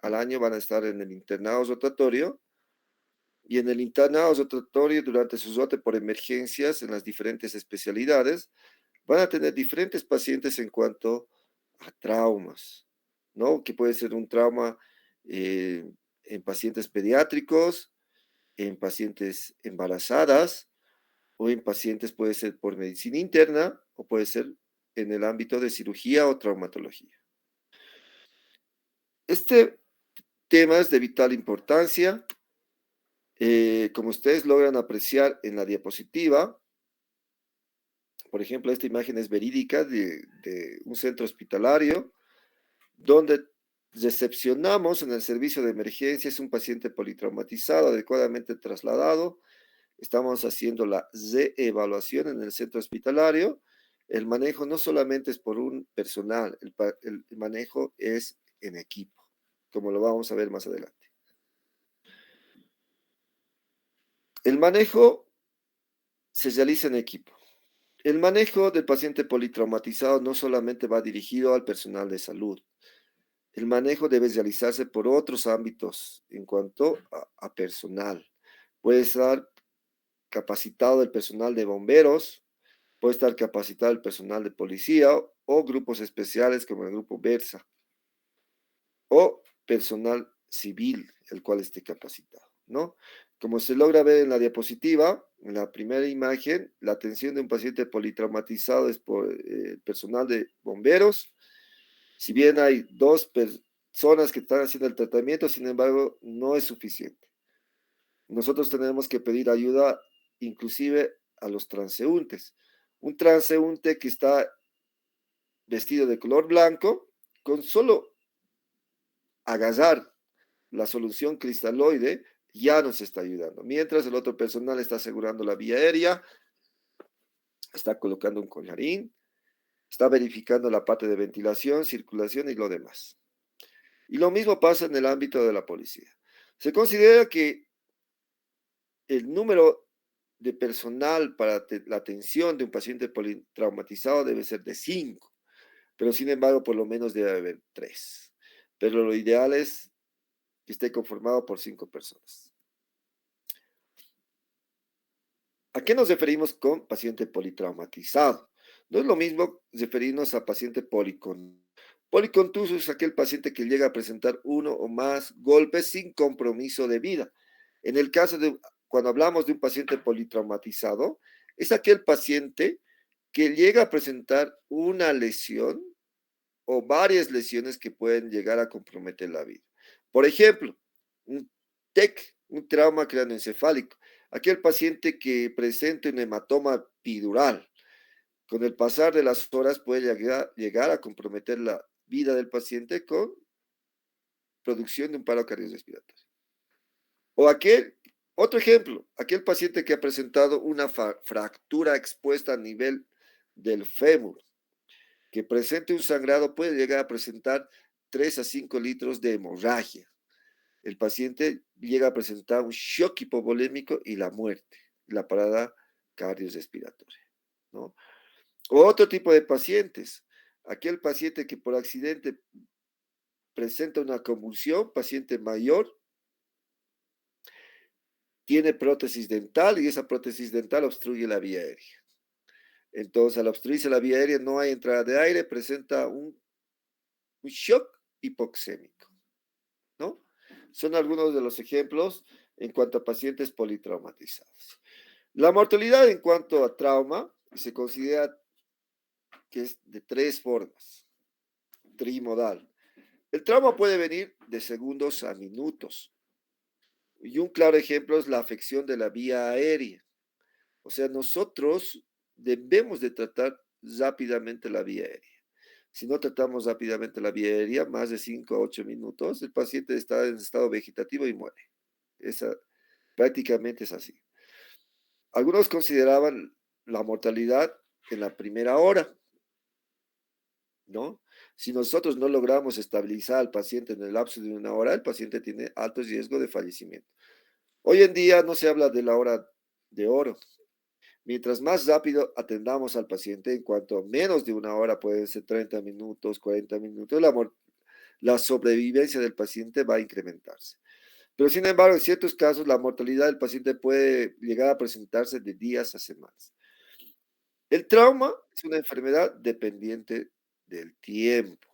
al año van a estar en el internado rotatorio, y en el internado rotatorio durante su rote por emergencias en las diferentes especialidades van a tener diferentes pacientes en cuanto a traumas, ¿no? Que puede ser un trauma eh, en pacientes pediátricos, en pacientes embarazadas o en pacientes puede ser por medicina interna o puede ser en el ámbito de cirugía o traumatología. Este tema es de vital importancia. Como ustedes logran apreciar en la diapositiva, por ejemplo, esta imagen es verídica de un centro hospitalario donde recepcionamos en el servicio de emergencias un paciente politraumatizado adecuadamente trasladado. Estamos haciendo la reevaluación en el centro hospitalario. El manejo no solamente es por un personal, el manejo es en equipo, como lo vamos a ver más adelante. El manejo se realiza en equipo. El manejo del paciente politraumatizado no solamente va dirigido al personal de salud. El manejo debe realizarse por otros ámbitos en cuanto a personal. Puede estar capacitado el personal de bomberos, puede estar capacitado el personal de policía o grupos especiales como el grupo Versa o personal civil, el cual esté capacitado, ¿no? Como se logra ver en la diapositiva, en la primera imagen, la atención de un paciente politraumatizado es por personal de bomberos. Si bien hay dos personas que están haciendo el tratamiento, sin embargo, no es suficiente. Nosotros tenemos que pedir ayuda inclusive a los transeúntes. Un transeúnte que está vestido de color blanco, con solo agarrar la solución cristaloide, ya nos está ayudando. Mientras el otro personal está asegurando la vía aérea, está colocando un collarín, está verificando la parte de ventilación, circulación y lo demás. Y lo mismo pasa en el ámbito de la policía. Se considera que el número de personal para la atención de un paciente politraumatizado debe ser de 5, pero sin embargo por lo menos debe haber 3. Pero lo ideal es que esté conformado por 5 personas. ¿A qué nos referimos con paciente politraumatizado? No es lo mismo referirnos a paciente policontuso. Policontuso es aquel paciente que llega a presentar uno o más golpes sin compromiso de vida. En el caso de cuando hablamos de un paciente politraumatizado, es aquel paciente que llega a presentar una lesión o varias lesiones que pueden llegar a comprometer la vida. Por ejemplo, un TEC, un trauma craneoencefálico, aquel paciente que presenta un hematoma epidural. Con el pasar de las horas puede llegar a comprometer la vida del paciente con producción de un paro cardiorrespiratorio. O otro ejemplo, aquel paciente que ha presentado una fractura expuesta a nivel del fémur, que presente un sangrado puede llegar a presentar 3 a 5 litros de hemorragia. El paciente llega a presentar un shock hipovolémico y la muerte, la parada cardiorrespiratoria, ¿no? O otro tipo de pacientes, aquel paciente que por accidente presenta una convulsión, paciente mayor, tiene prótesis dental y esa prótesis dental obstruye la vía aérea. Entonces, al obstruirse la vía aérea, no hay entrada de aire, presenta un shock hipoxémico, ¿no? Son algunos de los ejemplos en cuanto a pacientes politraumatizados. La mortalidad en cuanto a trauma se considera que es de 3 formas, trimodal. El trauma puede venir de segundos a minutos. Y un claro ejemplo es la afección de la vía aérea. O sea, nosotros debemos de tratar rápidamente la vía aérea. Si no tratamos rápidamente la vía aérea, más de 5 a 8 minutos, el paciente está en estado vegetativo y muere. Esa, prácticamente es así. Algunos consideraban la mortalidad en la primera hora, ¿no? Si nosotros no logramos estabilizar al paciente en el lapso de una hora, el paciente tiene alto riesgo de fallecimiento. Hoy en día no se habla de la hora de oro. Mientras más rápido atendamos al paciente, en cuanto a menos de una hora, pueden ser 30 minutos, 40 minutos, la sobrevivencia del paciente va a incrementarse. Pero sin embargo, en ciertos casos, la mortalidad del paciente puede llegar a presentarse de días a semanas. El trauma es una enfermedad dependiente del tiempo.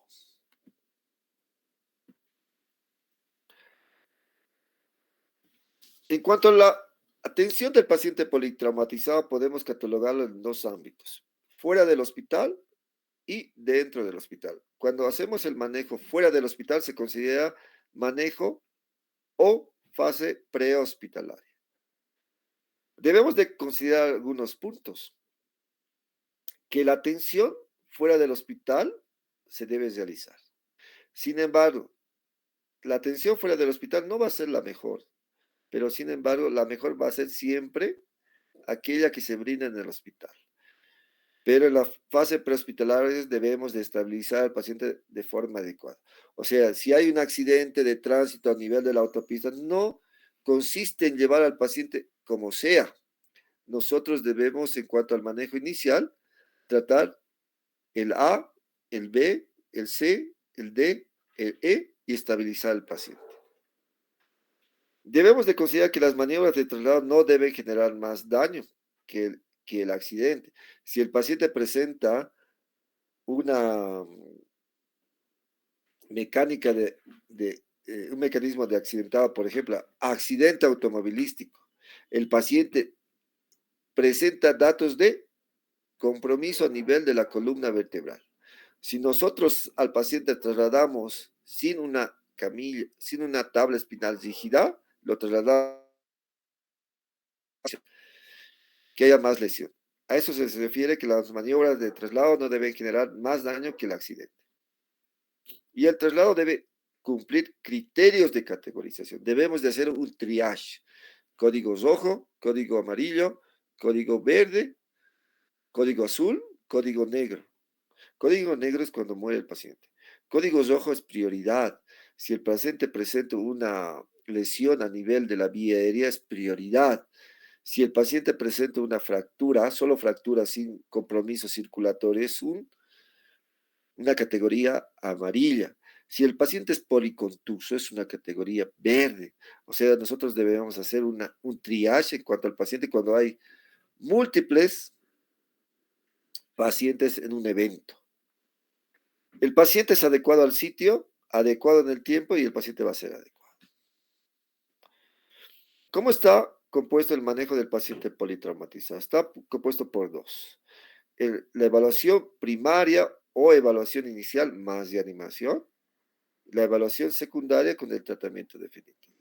En cuanto a la atención del paciente politraumatizado, podemos catalogarlo en dos ámbitos: fuera del hospital y dentro del hospital. Cuando hacemos el manejo fuera del hospital, se considera manejo o fase prehospitalaria. Debemos de considerar algunos puntos: que la atención fuera del hospital se debe realizar. Sin embargo, la atención fuera del hospital no va a ser la mejor, pero sin embargo, la mejor va a ser siempre aquella que se brinda en el hospital. Pero en la fase prehospitalaria debemos de estabilizar al paciente de forma adecuada. O sea, si hay un accidente de tránsito a nivel de la autopista, no consiste en llevar al paciente como sea. Nosotros debemos, en cuanto al manejo inicial, tratar el A, el B, el C, el D, el E y estabilizar al paciente. Debemos de considerar que las maniobras de traslado no deben generar más daño que el accidente. Si el paciente presenta una mecánica un mecanismo de accidentado, por ejemplo, accidente automovilístico, el paciente presenta datos de compromiso a nivel de la columna vertebral. Si nosotros al paciente trasladamos sin una camilla, sin una tabla espinal rígida, lo trasladamos que haya más lesión. A eso se refiere que las maniobras de traslado no deben generar más daño que el accidente. Y el traslado debe cumplir criterios de categorización. Debemos de hacer un triage: código rojo, código amarillo, código verde, código azul, código negro. Código negro es cuando muere el paciente. Código rojo es prioridad. Si el paciente presenta una lesión a nivel de la vía aérea, es prioridad. Si el paciente presenta una fractura, solo fractura sin compromiso circulatorio, es una categoría amarilla. Si el paciente es policontuso, es una categoría verde. O sea, nosotros debemos hacer un triage en cuanto al paciente cuando hay múltiples pacientes en un evento. El paciente es adecuado al sitio, adecuado en el tiempo y el paciente va a ser adecuado. ¿Cómo está compuesto el manejo del paciente politraumatizado? Está compuesto por dos: la evaluación primaria o evaluación inicial más reanimación, la evaluación secundaria con el tratamiento definitivo.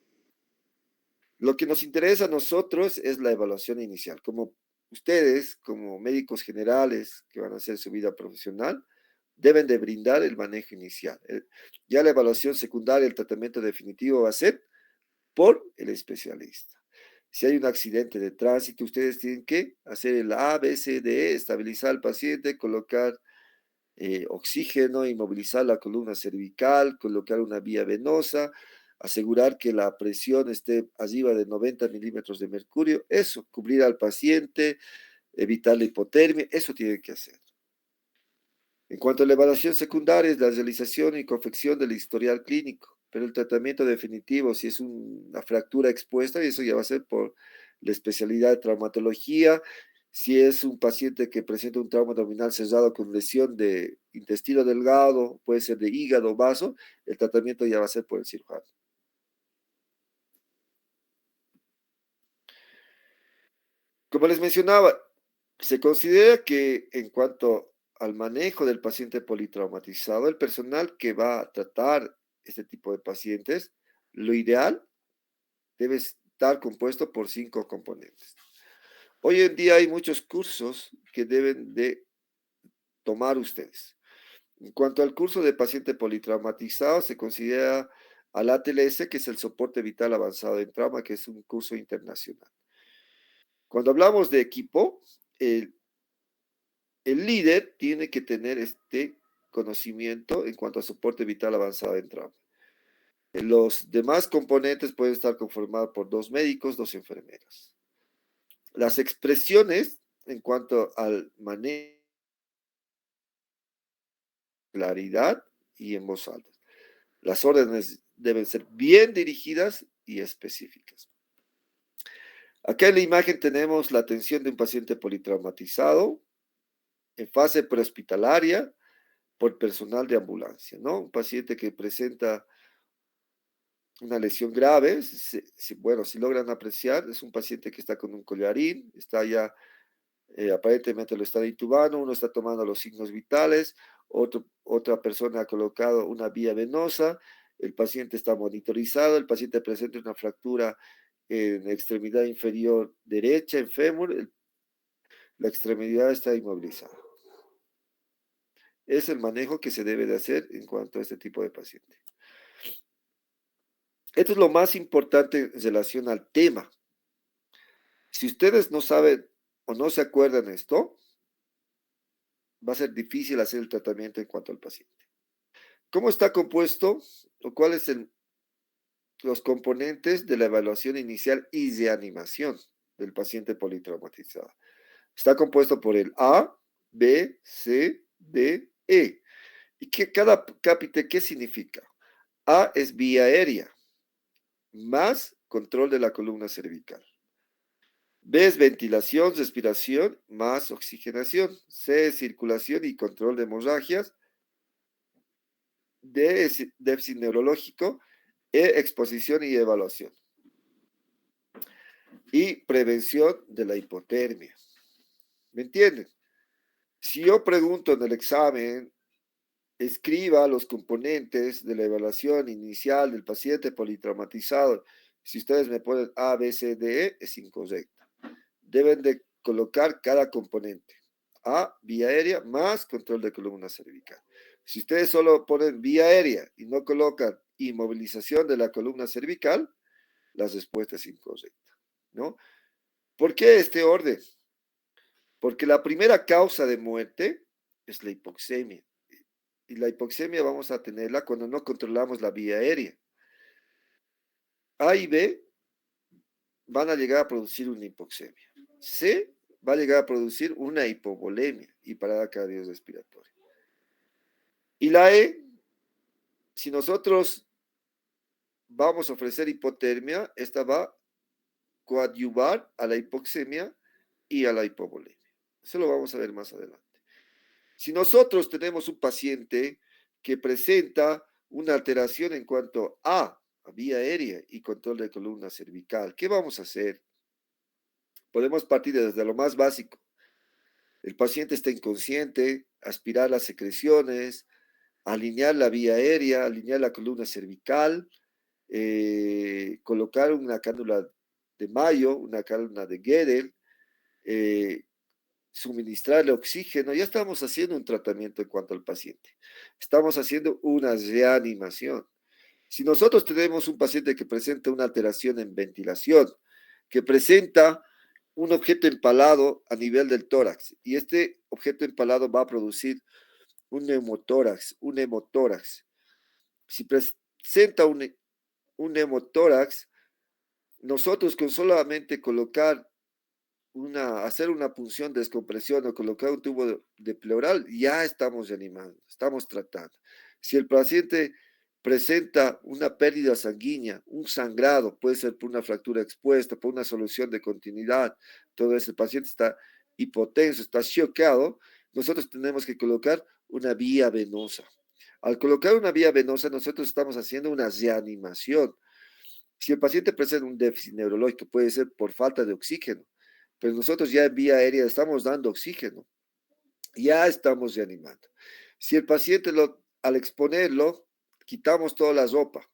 Lo que nos interesa a nosotros es la evaluación inicial. Como ustedes, como médicos generales que van a hacer su vida profesional, deben de brindar el manejo inicial. Ya la evaluación secundaria, el tratamiento definitivo va a ser por el especialista. Si hay un accidente de tránsito, ustedes tienen que hacer el A, B, C, D, E, estabilizar al paciente, colocar oxígeno, inmovilizar la columna cervical, colocar una vía venosa, asegurar que la presión esté arriba de 90 milímetros de mercurio, eso, cubrir al paciente, evitar la hipotermia, eso tienen que hacer. En cuanto a la evaluación secundaria, es la realización y confección del historial clínico, pero el tratamiento definitivo, si es una fractura expuesta, y eso ya va a ser por la especialidad de traumatología. Si es un paciente que presenta un trauma abdominal cerrado con lesión de intestino delgado, puede ser de hígado, vaso, el tratamiento ya va a ser por el cirujano. Como les mencionaba, se considera que en cuanto al manejo del paciente politraumatizado, el personal que va a tratar este tipo de pacientes, lo ideal debe estar compuesto por 5 componentes. Hoy en día hay muchos cursos que deben de tomar ustedes. En cuanto al curso de paciente politraumatizado, se considera al ATLS, que es el soporte vital avanzado en trauma, que es un curso internacional. Cuando hablamos de equipo, el líder tiene que tener este conocimiento en cuanto a soporte vital avanzado en trauma. Los demás componentes pueden estar conformados por 2 médicos, 2 enfermeras. Las expresiones en cuanto al manejo, claridad y en voz alta. Las órdenes deben ser bien dirigidas y específicas. Acá en la imagen tenemos la atención de un paciente politraumatizado en fase prehospitalaria por personal de ambulancia, ¿no? Un paciente que presenta una lesión grave, bueno, si logran apreciar, es un paciente que está con un collarín, está ya, aparentemente lo están intubando, uno está tomando los signos vitales, otra persona ha colocado una vía venosa, el paciente está monitorizado, el paciente presenta una fractura en la extremidad inferior derecha, en fémur, la extremidad está inmovilizada. Es el manejo que se debe de hacer en cuanto a este tipo de paciente. Esto es lo más importante en relación al tema. Si ustedes no saben o no se acuerdan de esto, va a ser difícil hacer el tratamiento en cuanto al paciente. ¿Cómo está compuesto o cuáles son los componentes de la evaluación inicial y de animación del paciente politraumatizado? Está compuesto por el A, B, C, D, E. ¿Y cada cápite qué significa? A es vía aérea, más control de la columna cervical. B es ventilación, respiración, más oxigenación. C es circulación y control de hemorragias. D es déficit neurológico. E, exposición y evaluación. Y prevención de la hipotermia. ¿Me entienden? Si yo pregunto en el examen, escriba los componentes de la evaluación inicial del paciente politraumatizado. Si ustedes me ponen A, B, C, D, E, es incorrecto. Deben de colocar cada componente. A, vía aérea, más control de columna cervical. Si ustedes solo ponen vía aérea y no colocan inmovilización de la columna cervical, la respuesta es incorrecta, ¿no? ¿Por qué este orden? Porque la primera causa de muerte es la hipoxemia. Y la hipoxemia vamos a tenerla cuando no controlamos la vía aérea. A y B van a llegar a producir una hipoxemia. C va a llegar a producir una hipovolemia y parada cardiorrespiratoria. Y la E, si nosotros vamos a ofrecer hipotermia, esta va a coadyuvar a la hipoxemia y a la hipovolemia. Eso lo vamos a ver más adelante. Si nosotros tenemos un paciente que presenta una alteración en cuanto a vía aérea y control de columna cervical, ¿qué vamos a hacer? Podemos partir desde lo más básico. El paciente está inconsciente, aspirar las secreciones, alinear la vía aérea, alinear la columna cervical, colocar una cánula de Mayo, una cánula de Gödel, suministrarle oxígeno. Ya estamos haciendo un tratamiento en cuanto al paciente. Estamos haciendo una reanimación. Si nosotros tenemos un paciente que presenta una alteración en ventilación, que presenta un objeto empalado a nivel del tórax, y este objeto empalado va a producir un neumotórax, un hemotórax. Si presenta un hemotórax, nosotros con solamente colocar hacer una punción de descompresión o colocar un tubo de pleural, ya estamos reanimando, estamos tratando. Si el paciente presenta una pérdida sanguínea, un sangrado, puede ser por una fractura expuesta, por una solución de continuidad, todo eso, el paciente está hipotenso, está choqueado, nosotros tenemos que colocar una vía venosa. Al colocar una vía venosa, nosotros estamos haciendo una reanimación. Si el paciente presenta un déficit neurológico, puede ser por falta de oxígeno, pero nosotros ya en vía aérea estamos dando oxígeno, ya estamos reanimando. Si el paciente, al exponerlo, quitamos toda la ropa,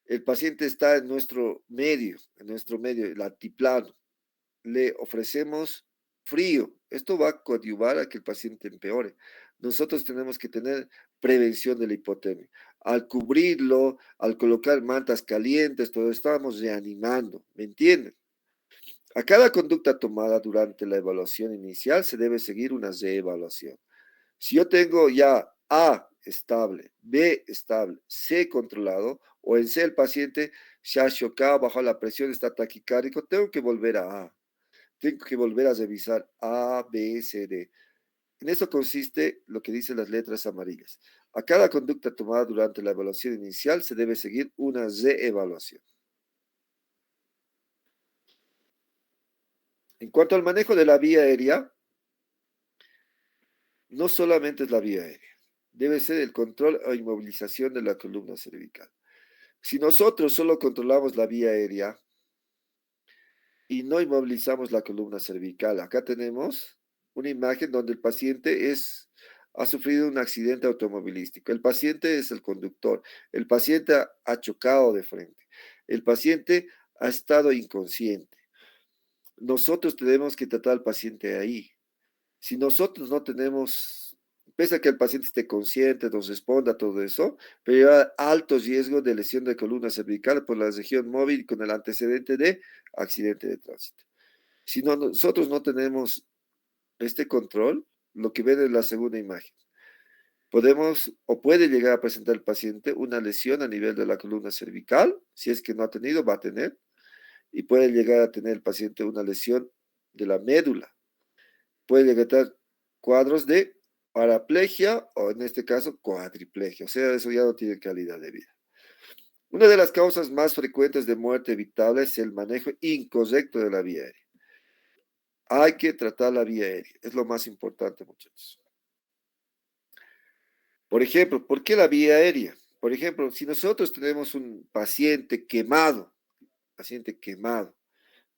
el paciente está en nuestro medio, el altiplano, le ofrecemos frío, esto va a coadyuvar a que el paciente empeore. Nosotros tenemos que tener prevención de la hipotermia. Al cubrirlo, al colocar mantas calientes, todo estamos reanimando, ¿me entienden? A cada conducta tomada durante la evaluación inicial se debe seguir una reevaluación. Si yo tengo ya A estable, B estable, C controlado, o en C el paciente se ha chocado, bajo la presión, está taquicárdico, tengo que volver a A. Tengo que volver a revisar A, B, C, D. En eso consiste lo que dicen las letras amarillas. A cada conducta tomada durante la evaluación inicial se debe seguir una reevaluación. En cuanto al manejo de la vía aérea, no solamente es la vía aérea, debe ser el control o inmovilización de la columna cervical. Si nosotros solo controlamos la vía aérea y no inmovilizamos la columna cervical, acá tenemos una imagen donde el paciente ha sufrido un accidente automovilístico. El paciente es el conductor. El paciente ha chocado de frente. El paciente ha estado inconsciente. Nosotros tenemos que tratar al paciente ahí. Si nosotros no tenemos, pese a que el paciente esté consciente, nos responda a todo eso, pero hay alto riesgo de lesión de columna cervical por la región móvil con el antecedente de accidente de tránsito. Si nosotros no tenemos este control, lo que ven en la segunda imagen, podemos o puede llegar a presentar el paciente una lesión a nivel de la columna cervical, si es que no ha tenido, va a tener, y puede llegar a tener el paciente una lesión de la médula. Puede llegar a tener cuadros de paraplegia o en este caso cuadriplegia, o sea, eso ya no tiene calidad de vida. Una de las causas más frecuentes de muerte evitable es el manejo incorrecto de la vía aérea. Hay que tratar la vía aérea, es lo más importante, muchachos. Por ejemplo, ¿por qué la vía aérea? Por ejemplo, si nosotros tenemos un paciente quemado,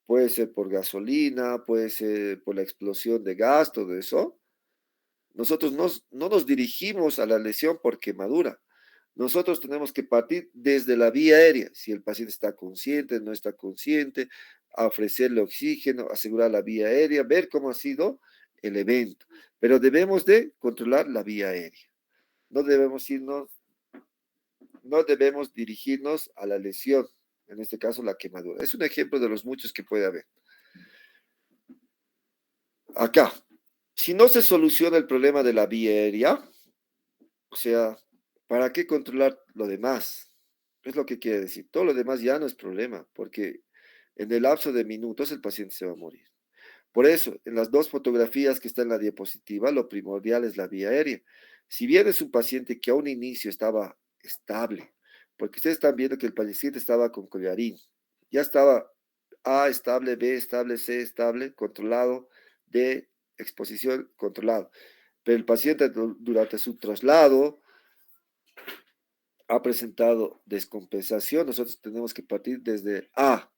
puede ser por gasolina, puede ser por la explosión de gas, todo eso, nosotros no nos dirigimos a la lesión por quemadura. Nosotros tenemos que partir desde la vía aérea, si el paciente está consciente, no está consciente, a ofrecerle oxígeno, asegurar la vía aérea, ver cómo ha sido el evento. Pero debemos de controlar la vía aérea. No debemos no debemos dirigirnos a la lesión, en este caso la quemadura. Es un ejemplo de los muchos que puede haber. Acá, si no se soluciona el problema de la vía aérea, o sea, ¿para qué controlar lo demás? Es lo que quiere decir. Todo lo demás ya no es problema, porque en el lapso de minutos el paciente se va a morir. Por eso, en las dos fotografías que están en la diapositiva, lo primordial es la vía aérea. Si bien es un paciente que a un inicio estaba estable, porque ustedes están viendo que el paciente estaba con collarín, ya estaba A estable, B estable, C estable, controlado, D exposición controlado. Pero el paciente durante su traslado ha presentado descompensación. Nosotros tenemos que partir desde A.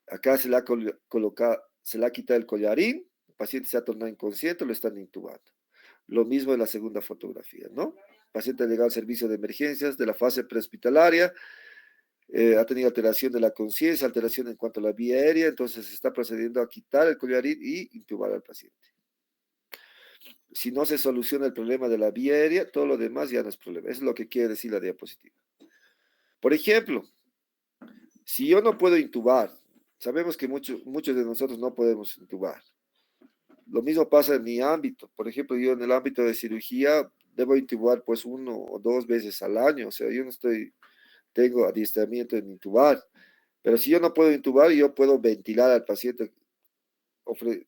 Acá se le ha colocado, se le ha quitado el collarín, el paciente se ha tornado inconsciente, lo están intubando. Lo mismo en la segunda fotografía, ¿no? El paciente ha llegado al servicio de emergencias de la fase prehospitalaria, ha tenido alteración de la conciencia, alteración en cuanto a la vía aérea, entonces se está procediendo a quitar el collarín y intubar al paciente. Si no se soluciona el problema de la vía aérea, todo lo demás ya no es problema. Eso es lo que quiere decir la diapositiva. Por ejemplo, si yo no puedo intubar, sabemos que muchos de nosotros no podemos intubar. Lo mismo pasa en mi ámbito. Por ejemplo, yo en el ámbito de cirugía debo intubar pues 1 o 2 veces al año. O sea, yo no tengo adiestramiento en intubar. Pero si yo no puedo intubar, yo puedo ventilar al paciente,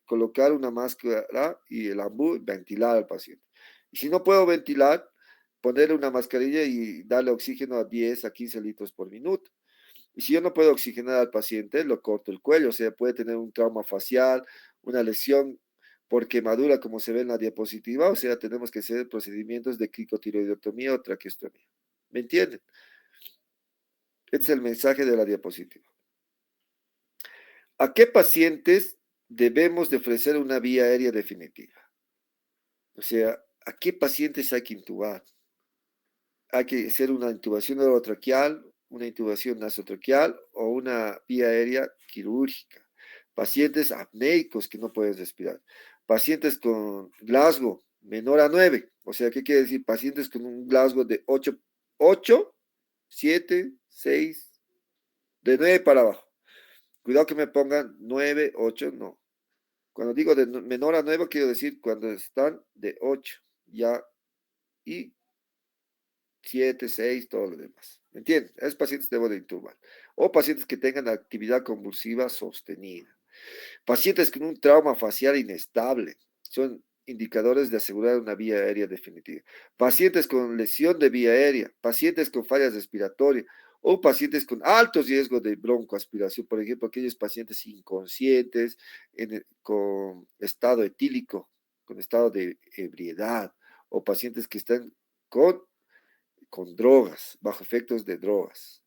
colocar una máscara y el ambú, ventilar al paciente. Y si no puedo ventilar, ponerle una mascarilla y darle oxígeno a 10 a 15 litros por minuto. Y si yo no puedo oxigenar al paciente, lo corto el cuello, o sea, puede tener un trauma facial, una lesión por quemadura, como se ve en la diapositiva, o sea, tenemos que hacer procedimientos de cricotiroidectomía o traqueostomía. ¿Me entienden? Este es el mensaje de la diapositiva. ¿A qué pacientes debemos de ofrecer una vía aérea definitiva? O sea, ¿a qué pacientes hay que intubar? Hay que hacer una intubación orotraqueal, una intubación nasotraqueal o una vía aérea quirúrgica. Pacientes apneicos que no pueden respirar. Pacientes con Glasgow menor a 9. O sea, ¿qué quiere decir? Pacientes con un Glasgow de 8, 7, 6, de 9 para abajo. Cuidado que me pongan 9, 8, no. Cuando digo de menor a 9, quiero decir cuando están de 8 ya y 7, 6, todo lo demás. ¿Me entienden? Esos pacientes debo de intubar. O pacientes que tengan actividad convulsiva sostenida. Pacientes con un trauma facial inestable. Son indicadores de asegurar una vía aérea definitiva. Pacientes con lesión de vía aérea, pacientes con fallas respiratorias o pacientes con alto riesgo de broncoaspiración, por ejemplo, aquellos pacientes inconscientes, con estado etílico, con estado de ebriedad, o pacientes que están con drogas, bajo efectos de drogas.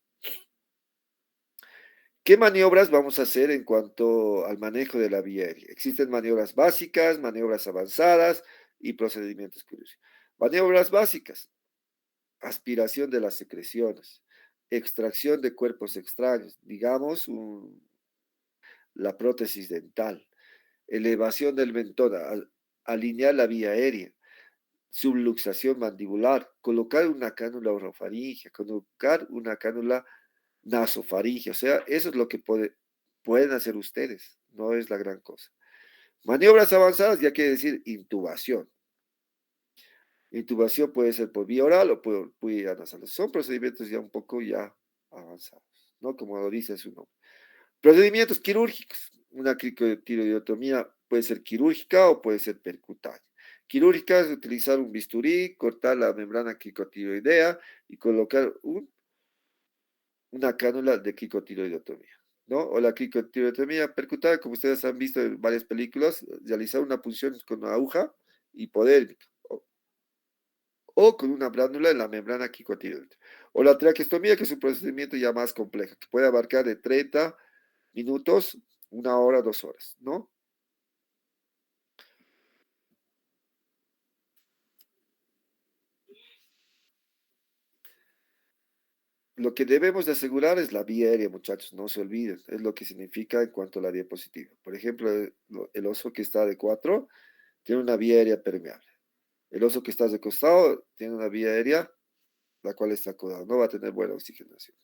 ¿Qué maniobras vamos a hacer en cuanto al manejo de la vía aérea? Existen maniobras básicas, maniobras avanzadas y procedimientos quirúrgicos. Maniobras básicas: aspiración de las secreciones, extracción de cuerpos extraños, digamos la prótesis dental, elevación del mentón, alinear la vía aérea, subluxación mandibular, colocar una cánula orofaringea, colocar una cánula nasofaringe. O sea, eso es lo que pueden hacer ustedes, no es la gran cosa. Maniobras avanzadas ya quiere decir intubación. Intubación puede ser por vía oral o por vía nasal. Son procedimientos ya un poco ya avanzados, ¿no? Como lo dice su nombre. Procedimientos quirúrgicos. Una cricotiroidotomía puede ser quirúrgica o puede ser percutánea. Quirúrgica es utilizar un bisturí, cortar la membrana cricotiroidea y colocar una cánula de cricotiroidotomía, ¿no? O la cricotiroidotomía percutánea, como ustedes han visto en varias películas, realizar una punción con una aguja hipodérmica o con una blánula en la membrana cricotiroidea. O la traqueostomía, que es un procedimiento ya más complejo, que puede abarcar de 30 minutos, 1 hora, 2 horas, ¿no? Lo que debemos de asegurar es la vía aérea, muchachos, no se olviden, es lo que significa en cuanto a la diapositiva. Por ejemplo, el oso que está de 4 tiene una vía aérea permeable. El oso que está de costado tiene una vía aérea la cual está acodada, no va a tener buena oxigenación.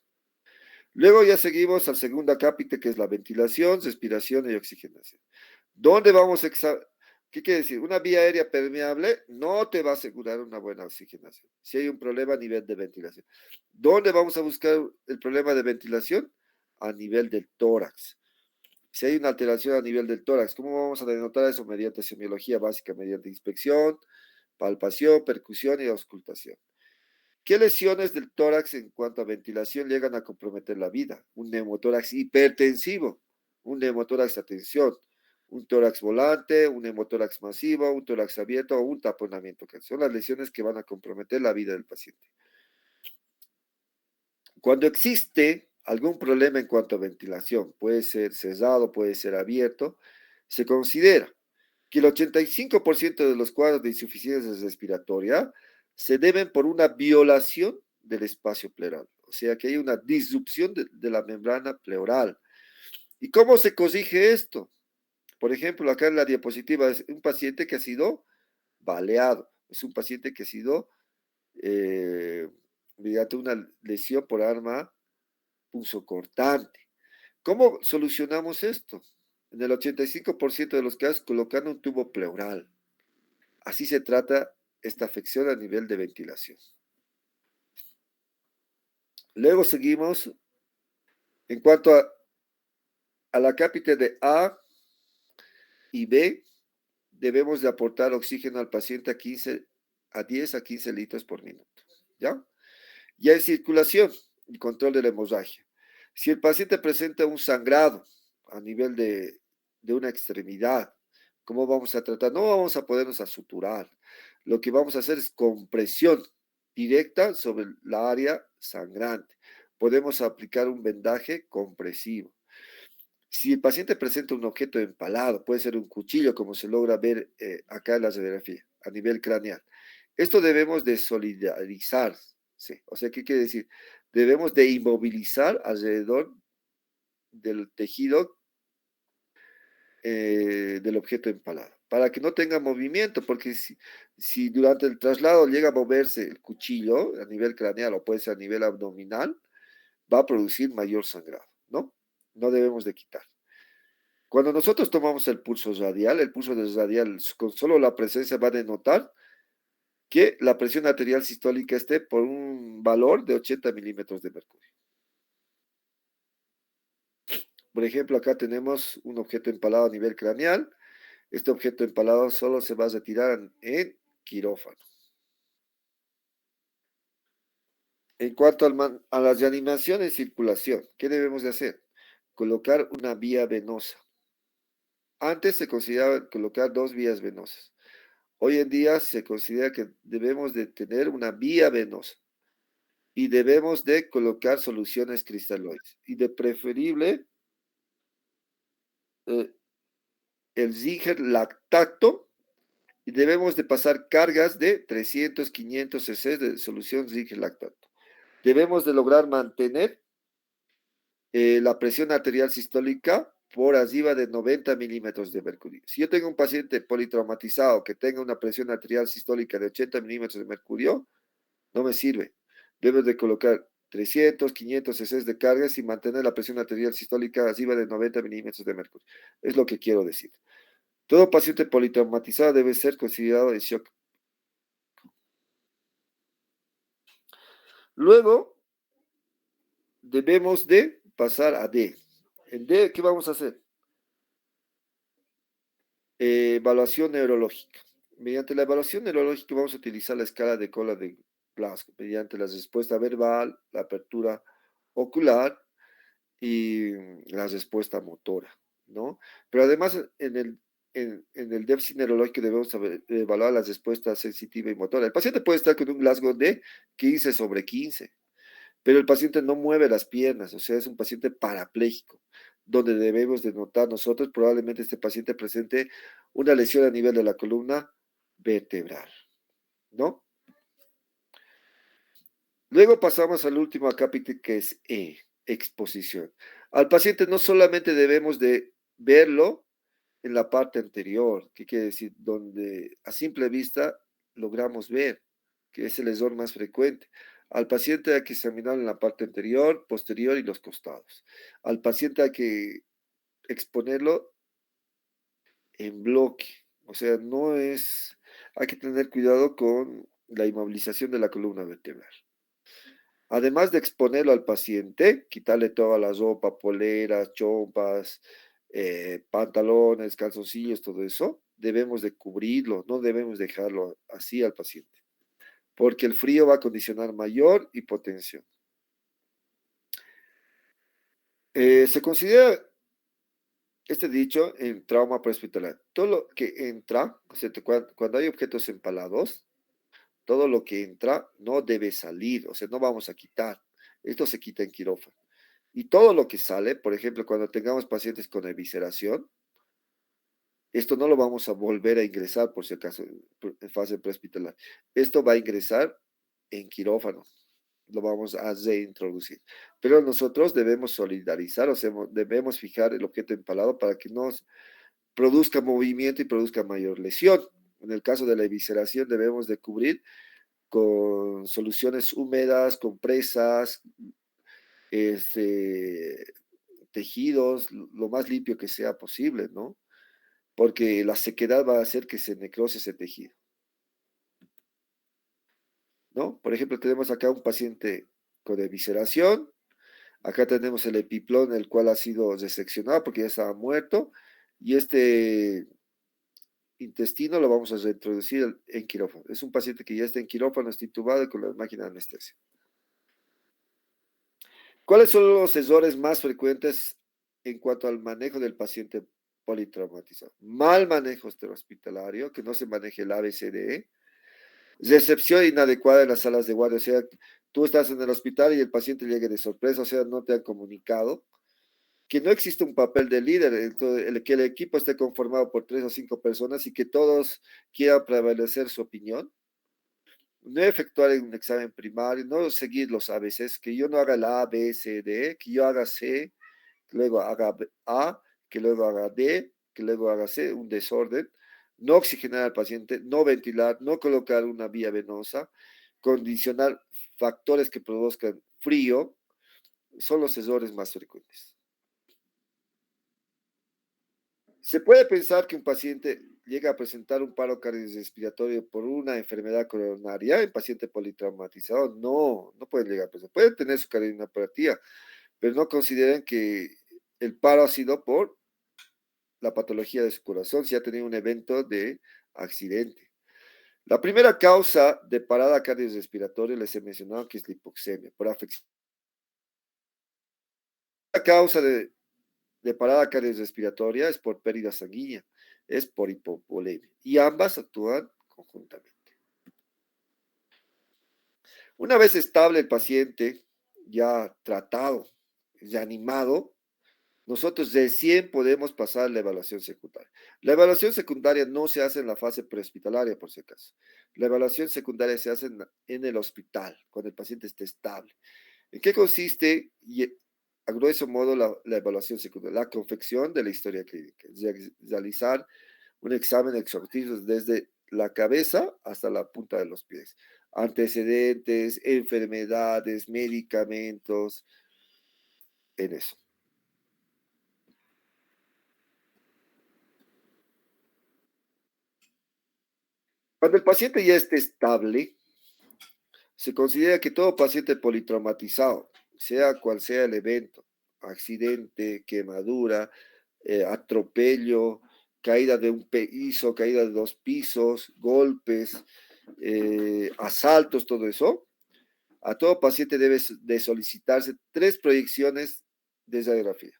Luego ya seguimos al segundo acápite, que es la ventilación, respiración y oxigenación. ¿Dónde vamos a ¿Qué quiere decir? Una vía aérea permeable no te va a asegurar una buena oxigenación si hay un problema a nivel de ventilación. ¿Dónde vamos a buscar el problema de ventilación? A nivel del tórax. Si hay una alteración a nivel del tórax, ¿cómo vamos a denotar eso? Mediante semiología básica, mediante inspección, palpación, percusión y auscultación. ¿Qué lesiones del tórax en cuanto a ventilación llegan a comprometer la vida? Un neumotórax hipertensivo, un neumotórax a tensión, un tórax volante, un neumotórax masivo, un tórax abierto o un taponamiento, que son las lesiones que van a comprometer la vida del paciente. Cuando existe algún problema en cuanto a ventilación, puede ser cerrado, puede ser abierto, se considera que el 85% de los cuadros de insuficiencia respiratoria se deben por una violación del espacio pleural, o sea que hay una disrupción de la membrana pleural. ¿Y cómo se corrige esto? Por ejemplo, acá en la diapositiva es un paciente que ha sido baleado, es un paciente que ha sido eh, mediante una lesión por arma punzocortante. ¿Cómo solucionamos esto? En el 85% de los casos colocando un tubo pleural. Así se trata esta afección a nivel de ventilación. Luego seguimos en cuanto a la cápita de A y B, debemos de aportar oxígeno al paciente a 10 a 15 litros por minuto. ¿Ya? Ya en circulación y control de la hemorragia. Si el paciente presenta un sangrado a nivel de una extremidad, ¿cómo vamos a tratar? No vamos a podernos a suturar. Lo que vamos a hacer es compresión directa sobre la área sangrante. Podemos aplicar un vendaje compresivo. Si el paciente presenta un objeto empalado, puede ser un cuchillo, como se logra ver acá en la radiografía, a nivel craneal. Esto debemos de solidarizarse. O sea, ¿qué quiere decir? Debemos de inmovilizar alrededor del tejido del objeto empalado, para que no tenga movimiento, porque si durante el traslado llega a moverse el cuchillo a nivel craneal o puede ser a nivel abdominal, va a producir mayor sangrado, ¿no? No debemos de quitar. Cuando nosotros tomamos el pulso radial con solo la presencia va a denotar que la presión arterial sistólica esté por un valor de 80 milímetros de mercurio. Por ejemplo, acá tenemos un objeto empalado a nivel craneal Este objeto empalado solo se va a retirar en quirófano. En cuanto a la reanimación en circulación, ¿qué debemos de hacer? Colocar una vía venosa. Antes se consideraba colocar dos vías venosas. Hoy en día se considera que debemos de tener una vía venosa y debemos de colocar soluciones cristaloides y de preferible eh, el Zinger lactato y debemos de pasar cargas de 300, 500 cc de solución Zinger lactato. Debemos de lograr mantener la presión arterial sistólica por arriba de 90 milímetros de mercurio. Si yo tengo un paciente politraumatizado que tenga una presión arterial sistólica de 80 milímetros de mercurio, no me sirve. Debes de colocar 300, 500 cc de cargas y mantener la presión arterial sistólica arriba de 90 milímetros de mercurio. Es lo que quiero decir. Todo paciente politraumatizado debe ser considerado en shock. Luego, debemos de pasar a D. En D, ¿qué vamos a hacer? Evaluación neurológica. Mediante la evaluación neurológica vamos a utilizar la escala de cola de Glasgow, mediante la respuesta verbal, la apertura ocular y la respuesta motora, ¿no? Pero además en el déficit neurológico debemos evaluar la respuesta sensitiva y motora. El paciente puede estar con un Glasgow de 15/15, pero el paciente no mueve las piernas, o sea, es un paciente parapléjico, donde debemos de notar nosotros probablemente este paciente presente una lesión a nivel de la columna vertebral, ¿no? Luego pasamos al último acápite que es E, exposición. Al paciente no solamente debemos de verlo en la parte anterior, que quiere decir donde a simple vista logramos ver, que es el error más frecuente. Al paciente hay que examinarlo en la parte anterior, posterior y los costados. Al paciente hay que exponerlo en bloque, o sea, no es, hay que tener cuidado con la inmovilización de la columna vertebral. Además de exponerlo al paciente, quitarle toda la ropa, poleras, chompas, pantalones, calzoncillos, todo eso, debemos de cubrirlo, no debemos dejarlo así al paciente, porque el frío va a condicionar mayor hipotensión. Se considera este dicho en trauma prehospitalario. Todo lo que entra, o sea, cuando hay objetos empalados, todo lo que entra no debe salir, o sea, no vamos a quitar. Esto se quita en quirófano. Y todo lo que sale, por ejemplo, cuando tengamos pacientes con evisceración, esto no lo vamos a volver a ingresar por si acaso en fase prehospitalaria. Esto va a ingresar en quirófano, lo vamos a reintroducir. Pero nosotros debemos solidarizar, o sea, debemos fijar el objeto empalado para que no produzca movimiento y produzca mayor lesión. En el caso de la evisceración debemos de cubrir con soluciones húmedas, compresas, tejidos, lo más limpio que sea posible, ¿no? Porque la sequedad va a hacer que se necrose ese tejido, ¿no? Por ejemplo, tenemos acá un paciente con evisceración, acá tenemos el epiplón, el cual ha sido reseccionado porque ya estaba muerto, y este intestino lo vamos a reintroducir en quirófano. Es un paciente que ya está en quirófano, está intubado con la máquina de anestesia. ¿Cuáles son los errores más frecuentes en cuanto al manejo del paciente politraumatizado? Mal manejo hospitalario, que no se maneje el ABCDE. Recepción inadecuada en las salas de guardia, o sea, tú estás en el hospital y el paciente llega de sorpresa, o sea, no te han comunicado. Que no existe un papel de líder, entonces, que el equipo esté conformado por 3 o 5 personas y que todos quieran prevalecer su opinión. No efectuar un examen primario, no seguir los ABCs, que yo no haga la A, B, C, D, que yo haga C, que luego haga A, que luego haga D, que luego haga C, un desorden. No oxigenar al paciente, no ventilar, no colocar una vía venosa, condicionar factores que produzcan frío, son los errores más frecuentes. Se puede pensar que un paciente llega a presentar un paro cardiorrespiratorio por una enfermedad coronaria en paciente politraumatizado. No, no pueden llegar a presentar. Pueden tener su cardiopatía, pero no consideren que el paro ha sido por la patología de su corazón si ha tenido un evento de accidente. La primera causa de parada cardiorrespiratoria les he mencionado que es la hipoxemia, por afección. La causa de parada cardiorrespiratoria es por pérdida sanguínea, es por hipovolemia, y ambas actúan conjuntamente. Una vez estable el paciente, ya tratado, ya animado, nosotros recién podemos pasar la evaluación secundaria. La evaluación secundaria no se hace en la fase prehospitalaria, por si acaso. La evaluación secundaria se hace en el hospital, cuando el paciente esté estable. ¿En qué consiste, a grueso modo, la evaluación secundaria? La confección de la historia clínica, realizar un examen exhaustivo desde la cabeza hasta la punta de los pies. Antecedentes, enfermedades, medicamentos, en eso. Cuando el paciente ya esté estable, se considera que todo paciente politraumatizado, sea cual sea el evento, accidente, quemadura, atropello, caída de un piso, caída de dos pisos, golpes, asaltos, todo eso, a todo paciente debe de solicitarse 3 proyecciones de radiografía.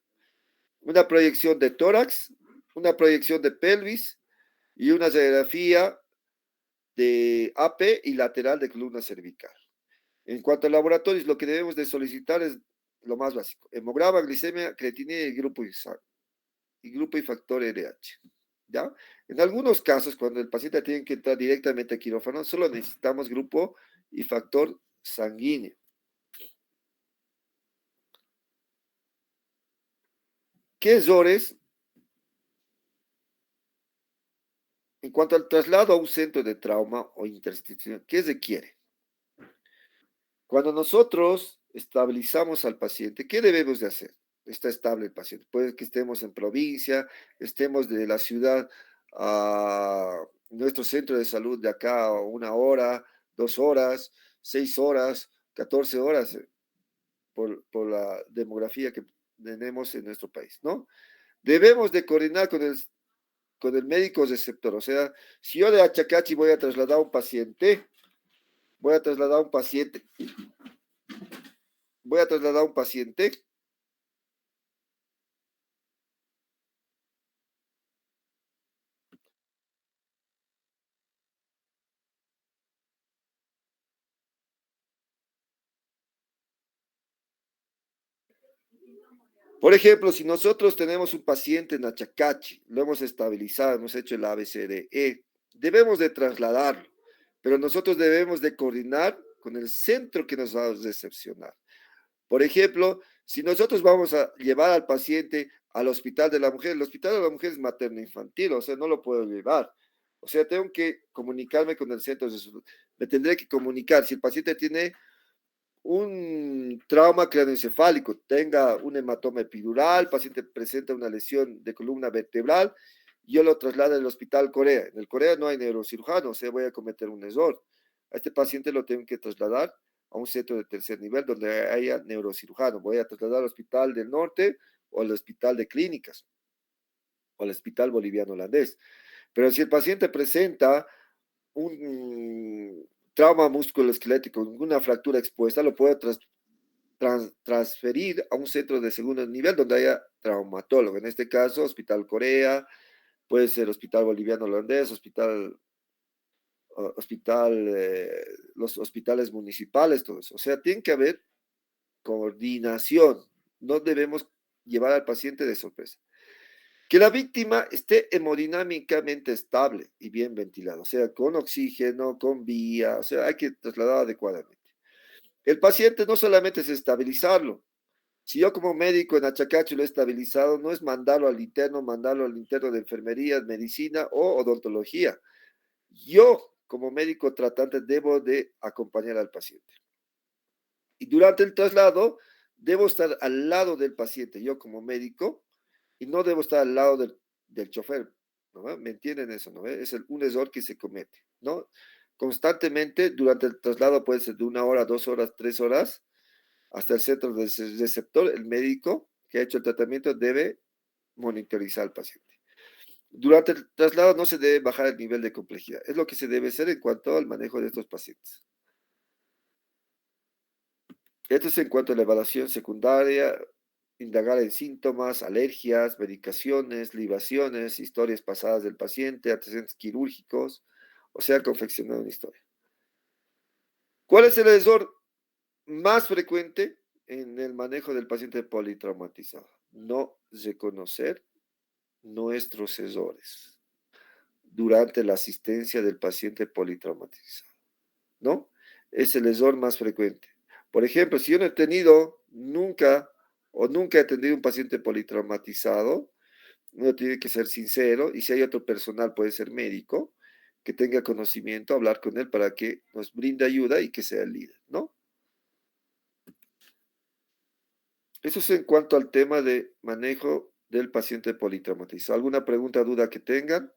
Una proyección de tórax, una proyección de pelvis y una radiografía de AP y lateral de columna cervical. En cuanto a laboratorios, lo que debemos de solicitar es lo más básico: hemograma, glicemia, creatinina y grupo y factor RH. ¿Ya? En algunos casos, cuando el paciente tiene que entrar directamente a quirófano, solo necesitamos grupo y factor sanguíneo. ¿Qué errores? En cuanto al traslado a un centro de trauma o interstitucional, ¿qué requiere? Cuando nosotros estabilizamos al paciente, ¿qué debemos de hacer? Está estable el paciente. Puede que estemos en provincia, estemos de la ciudad a nuestro centro de salud de acá a 1 hora, 2 horas, 6 horas, 14 horas, por la demografía que tenemos en nuestro país, ¿no? Debemos de coordinar con el médico receptor. O sea, si yo de Achacachi voy a trasladar un paciente, voy a trasladar un paciente. Por ejemplo, si nosotros tenemos un paciente en Achacachi, lo hemos estabilizado, hemos hecho el ABCDE, debemos de trasladarlo, pero nosotros debemos de coordinar con el centro que nos va a recepcionar. Por ejemplo, si nosotros vamos a llevar al paciente al hospital de la mujer, el hospital de la mujer es materno-infantil, o sea, no lo puedo llevar. O sea, tengo que comunicarme con el centro de salud. Me tendré que comunicar. Si el paciente tiene un trauma craneoencefálico, tenga un hematoma epidural, el paciente presenta una lesión de columna vertebral, yo lo traslado al hospital Corea. En el Corea no hay neurocirujano, o sea, voy a cometer un error. A este paciente lo tengo que trasladar a un centro de tercer nivel donde haya neurocirujano. Voy a trasladar al Hospital del Norte o al Hospital de Clínicas o al Hospital Boliviano Holandés. Pero si el paciente presenta un trauma musculoesquelético, una fractura expuesta, lo puedo transferir a un centro de segundo nivel donde haya traumatólogo. En este caso, Hospital Corea, puede ser Hospital Boliviano Holandés, los hospitales municipales, todo eso. O sea, tiene que haber coordinación. No debemos llevar al paciente de sorpresa. Que la víctima esté hemodinámicamente estable y bien ventilada, o sea, con oxígeno, con vía, o sea, hay que trasladar adecuadamente. El paciente no solamente es estabilizarlo. Si yo como médico en Achacacho lo he estabilizado, no es mandarlo al interno de enfermería, medicina o odontología. Yo como médico tratante debo de acompañar al paciente. Y durante el traslado debo estar al lado del paciente, yo como médico, y no debo estar al lado del chofer, ¿no? ¿Me entienden eso? ¿No? Es un error que se comete, ¿no? Constantemente durante el traslado puede ser de 1 hora, 2 horas, 3 horas, hasta el centro del receptor, el médico que ha hecho el tratamiento debe monitorizar al paciente. Durante el traslado no se debe bajar el nivel de complejidad. Es lo que se debe hacer en cuanto al manejo de estos pacientes. Esto es en cuanto a la evaluación secundaria, indagar en síntomas, alergias, medicaciones, libaciones, historias pasadas del paciente, antecedentes quirúrgicos, o sea, confeccionar una historia. ¿Cuál es el error más frecuente en el manejo del paciente politraumatizado? No reconocer nuestros errores durante la asistencia del paciente politraumatizado, ¿no? Es el error más frecuente. Por ejemplo, si yo no he tenido nunca o nunca he atendido un paciente politraumatizado, uno tiene que ser sincero y si hay otro personal, puede ser médico, que tenga conocimiento, hablar con él para que nos brinde ayuda y que sea el líder, ¿no? Eso es en cuanto al tema de manejo del paciente politraumatizado. ¿Alguna pregunta, duda que tengan?